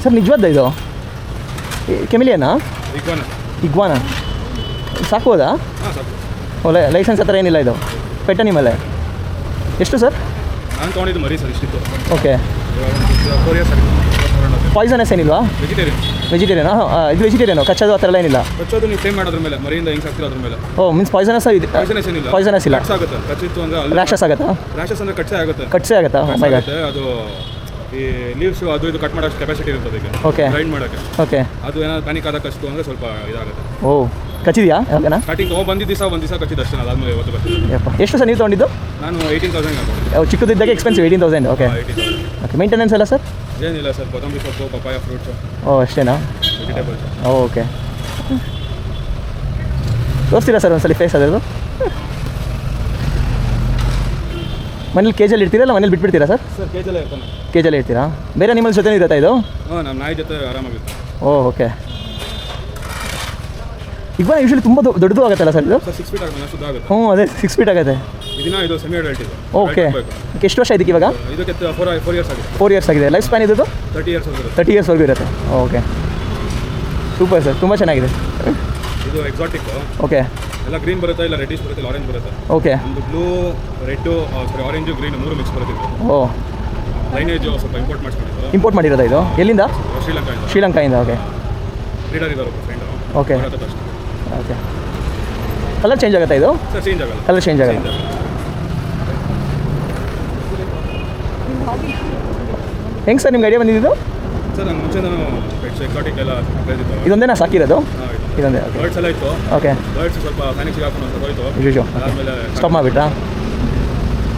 Sir ನಿಜವಾದ ಇದು ಕೆಮಿಲಿಯನಾ ಇಗ್ವಾನ ಸಾಕ್ಬೋದಾ? ಒಳ್ಳೆ ಲೈಸೆನ್ಸ್ ಹತ್ರ ಏನಿಲ್ಲ ಇದು ಪೆಟ್ ಅನಿಮಲ್ ಎಷ್ಟು ಸರ್? ನಾನು ತೊಗೊಂಡಿದ್ದು ಮರಿ ಸರ್ ಇಷ್ಟಿತ್ತು. ಓಕೆ. 4 ಇಯರ್ಸ್ ಆಗಿದೆ. ಪಾಯ್ಸನಸ್ ಏನಿಲ್ವಾ? ವೆಜಿಟೇರಿಯನ್ ಇದು ವೆಜಿಟೇರಿಯನ್ ಕಚ್ಚೋದು ಆ ಥರ ಎಲ್ಲ ಏನಿಲ್ಲ? ಕಚ್ಚೋದು ನೀವು ಸೇಮ್ ಮಾಡೋದ್ರ ಮೇಲೆ ಮರಿಯಿಂದ ಹೆಂಗೆ ಸಾಕ್ತಿರೋ ಅದ್ರ ಮೇಲೆ. ಓ ಮೀನ್ಸ್ ಪಾಯ್ಸನಸ್ ಇದೆ? ಪಾಯ್ಸನಸ್ ಏನಿಲ್ಲ. ಪಾಯ್ಸನಸ್ ಇಲ್ಲ. ಆಗುತ್ತೆ ಕಚ್ಚಿತ್ತು ಅಂದರೆ ರ್ಯಾಷಸ್ ಆಗುತ್ತಾ? ರ್ಯಾಷಸ್ ಅಂದರೆ ಕಚ್ಚೆ ಆಗುತ್ತೆ. ಕಚ್ಚೆ ಆಗುತ್ತಾ? ಅದು ಈ ಲೀವ್ಸ್ ಅದು ಇದು ಕಟ್ ಮಾಡೋಷ್ಟು ಕೆಪಾಸಿಟಿ ಇರ್ತದೆ ಈಗ. ಓಕೆ. ಗ್ರೈಂಡ್ ಮಾಡೋಕ್ಕೆ. ಓಕೆ. ಅದು ಏನಾದ್ರು ಪ್ಯಾನಿಕ್ ಆದಾಗ ಕಚ್ಚಿತು ಅಂದರೆ ಸ್ವಲ್ಪ ಇದಾಗುತ್ತೆ. ಓ ಕಚ್ಚಿದೆಯಾ? ಸ್ಟಾರ್ಟಿಂಗ್ ಬಂದಿದ್ದ ದಿವಸ ಕಚ್ಚಿದ್ದು ಅಷ್ಟೇ. ಅದಾದಮೇಲೆ ಇವತ್ತು ಕಚ್ಚಿದ್ದು. ಎಷ್ಟು ಸರ್ ನೀವು ತೊಗೊಂಡಿದ್ದು? ನಾನು 18,000 ಚಿಕ್ಕದಿದ್ದಾಗ ಎಕ್ಸ್ಪೆನ್ಸಿವ್ 18,000. ಓಕೆ. ಓಕೆ. ಮೇಂಟೆನೆನ್ಸ್ ಎಲ್ಲ ಸರ್? ಏನಿಲ್ಲ ಸರ್, ಕೊತ್ತಂಬರಿ ಸೊಪ್ಪು, ಪಪಾಯ ಫ್ರೂಟ್ಸು. ಓ ಅಷ್ಟೇನಾ? ವೆಜಿಟೇಬಲ್ಸ್. ಓಕೆ. ತೋರಿಸ್ತೀರಾ ಸರ್ ಒಂದ್ಸಲಿ ಫೇಸ್ ಅದರದು? ಮನೇಲಿ ಕೇಜಲ್ಲಿ ಇರ್ತೀರಾ ಇಲ್ಲ ಮನೇಲಿ ಬಿಟ್ಬಿಡ್ತೀರಾ ಸರ್? ಸರ್ ಕೇಜಲ್ಲೇ ಇರ್ತಾನೆ. ಕೇಜಲ್ಲಿ ಇರ್ತೀರಾ? ಬೇರೆ ಅನಿಮಲ್ಸ್ ಜೊತೆ ಇರುತ್ತಾ ಇದು? ಹಾಂ, ನಮ್ಮ ನಾಯಿ ಜೊತೆ ಆರಾಮಾಗಿತ್ತು. ಓ ಓಕೆ. ಈಗ ಯೂಶಲಿ ತುಂಬ ದೊಡ್ಡದು ಆಗುತ್ತಲ್ಲ ಸರ್ ಇದು? ಸರ್ 6 ಫೀಟ್ ಆಗುತ್ತೆ, ಅಷ್ಟು ಆಗುತ್ತೆ. ಹ್ಞೂ ಅದೇ 6 ಫೀಟ್ ಆಗುತ್ತೆ. ಇದನ್ನ ಇದು ಸೆಮಿ ಅಡಲ್ಟ್ ಇದು. ಓಕೆ. ಎಷ್ಟು ವರ್ಷ ಇದಕ್ಕೆ ಇವಾಗ? ಇದಕ್ಕೆ 4 ಇಯರ್ಸ್ ಆಗಿದೆ. 4 ಇಯರ್ಸ್ ಆಗಿದೆ. ಲೈಫ್ ಸ್ಪ್ಯಾನ್ ಇದು 30 ಇಯರ್ಸ್ ಆಗಿದೆ. 30 ಇಯರ್ಸ್ವರೆಗೂ ಇರುತ್ತೆ. ಓಕೆ ಸೂಪರ್ ಸರ್, ತುಂಬ ಚೆನ್ನಾಗಿದೆ. ಇದು ಎಕ್ಸಾಟಿಕ್. ಓಕೆ. ಎಲ್ಲ ಗ್ರೀನ್ ಬರುತ್ತೆ, ಇಲ್ಲ ರೆಡ್ಡಿಶ್ ಬರುತ್ತೆ, ಇಲ್ಲ ಆರೆಂಜ್ ಬರುತ್ತೆ. ಓಕೆ. ಒಂದು blue, red, orange, green 3 mix ಬರುತ್ತೆ. ಓ ಲೈನೇಜು ಸ್ವಲ್ಪ ಇಂಪೋರ್ಟ್ ಮಾಡಿಸ್ಕೊಂಡಿದ್ದು. ಇಂಪೋರ್ಟ್ ಮಾಡಿರೋದಾ ಇದು? ಎಲ್ಲಿಂದ? ಶ್ರೀಲಂಕಾಯಿಂದ. ಶ್ರೀಲಂಕಾಯಿಂದ. ಓಕೆ. ಬ್ರೀಡರ್ ಇದ್ದಾರೆ friend. Okay. Okay. Colour change ಆಗುತ್ತಾ ಇದು? ಸರ್ ಚೇಂಜ್ ಆಗಲ್ಲ. ಕಲರ್ ಚೇಂಜ್ ಆಗಲ್ಲ. ಹೆಂಗೆ ಸರ್ ನಿಮ್ಗೆ ಐಡಿಯಾ ಬಂದಿದ್ದು? ಸರ್ ನಾನು ಮುಂಚೆ ನಾನು ಪೆಟ್ಸ್ ಎಕ್ಸಾಟಿಕ್ ಎಲ್ಲ ಬೆಳೆದಿದ್ದು. ಇದೊಂದೇ ಸಾಕಿರೋದು? ಇದೊಂದೇ. ಓಕೆ. ಬರ್ಡ್ಸ್ ಎಲ್ಲ ಇತ್ತು. ಓಕೆ. ಬರ್ಡ್ಸ್ ಸ್ವಲ್ಪ ಪ್ಯಾನಿಕ್ ಹಾಕೊಂಡು ಅಂತ ಹೋಯ್ತು. ಅದಾದಮೇಲೆ ಸ್ಟಾಪ್ ಮಾಡಿಬಿಟ್ರಾ?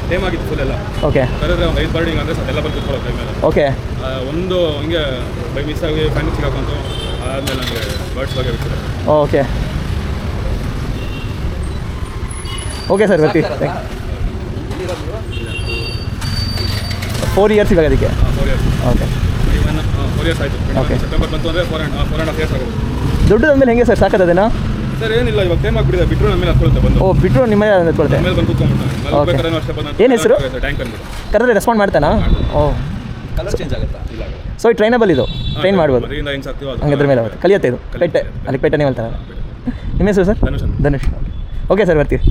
ಟೇಮ್ ಆಗಿತ್ತು ಫುಲ್ ಎಲ್ಲ. ಓಕೆ. ಕರೆದ್ರೆ ಒಂದು 5 ಬರ್ಡಿಂಗ್ ಅಂದರೆ ಅದೆಲ್ಲ ಬಂದು ಕೂತ್ಕೊಳ್ಳೋ ಟೈಮ್ ಮೇಲೆ. ಓಕೆ. ಒಂದು ಹಿಂಗೆ ಬೈ ಮಿಸ್ ಆಗಿ ಪ್ಯಾನಿಕ್ ಹಾಕೊಂತು. ಆದಮೇಲೆ ನನಗೆ ಬರ್ಡ್ಸ್ ಬಗ್ಗೆ ಬಿಟ್ಟಿದೆ. ಓಕೆ. ಓಕೆ ಸರ್ ಬರ್ತೀವಿ. 4 ಇಯರ್ಸ್ ಇವಾಗ ಅದಕ್ಕೆ? 4 ಇಯರ್ಸ್. ಓಕೆ. 4 ಇಯರ್ಸ್ ಆಯಿತು. ಸೆಪ್ಟೆಂಬರ್ ಬಂತು ಅಂದರೆ 4.5 ಇಯರ್ಸ್ ಆಗೋದು. ದೊಡ್ಡದಾದ್ಮೇಲೆ ಹೆಂಗೆ ಸರ್ ಸಾಕೋದು ಅದನ್ನು? ಸರ್ ಏನಿಲ್ಲ, ಇವಾಗ ಟೈಮ್ ಆಗಿಬಿಟ್ಟಿದೆ. ಬಿಟ್ಟರು ನಮ್ಮ ಮೇಲೆ ಹತ್ಕೊಳುತ್ತೆ ಬಂದು. ಓ ಬಿಟ್ಟರು ನಿಮ್ಮ ಮೇಲೆ ಹತ್ಕೊಳುತ್ತೆ? ಮೇಲೆ ಬಂದು ಕೂತ್ಕೊಂಡ್ಬಿಡ್ತಾನೆ. ಓಕೆ. ಅಷ್ಟೇ ಬಂದು. ಏನು ಹೆಸರು? ಟ್ಯಾಂಕ್ ಅಂದ್ಬಿಟ್ಟು. ಕರೆದ್ರೆ ರೆಸ್ಪಾಂಡ್ ಮಾಡ್ತಾನಾ? ಓ ಕಲರ್ ಚೇಂಜ್ ಆಗುತ್ತಾ? ಇಲ್ಲ. ಸೊ ಟ್ರೈನಬಲ್ ಇದು? ಟ್ರೈನ್ ಮಾಡ್ಬೋದು? ಮರಿಯಿಂದ ಹೆಂಗೆ ಸಾಕ್ತೀವೋ ಅದು ಹಂಗದ್ರ ಮೇಲೆ ಆಗುತ್ತೆ. ಕಲಿಯುತ್ತೆ ಇದು ಪೆಟ್ಟೆ. ಅಲ್ಲಿ ಪೆಟ್ಟೆ ನೀವು ಹೇಳ್ತಾರೆ. ನಿಮ್ಮ ಹೆಸರು sir? Dhanush. Dhanush. Okay sir ಬರ್ತೀವಿ.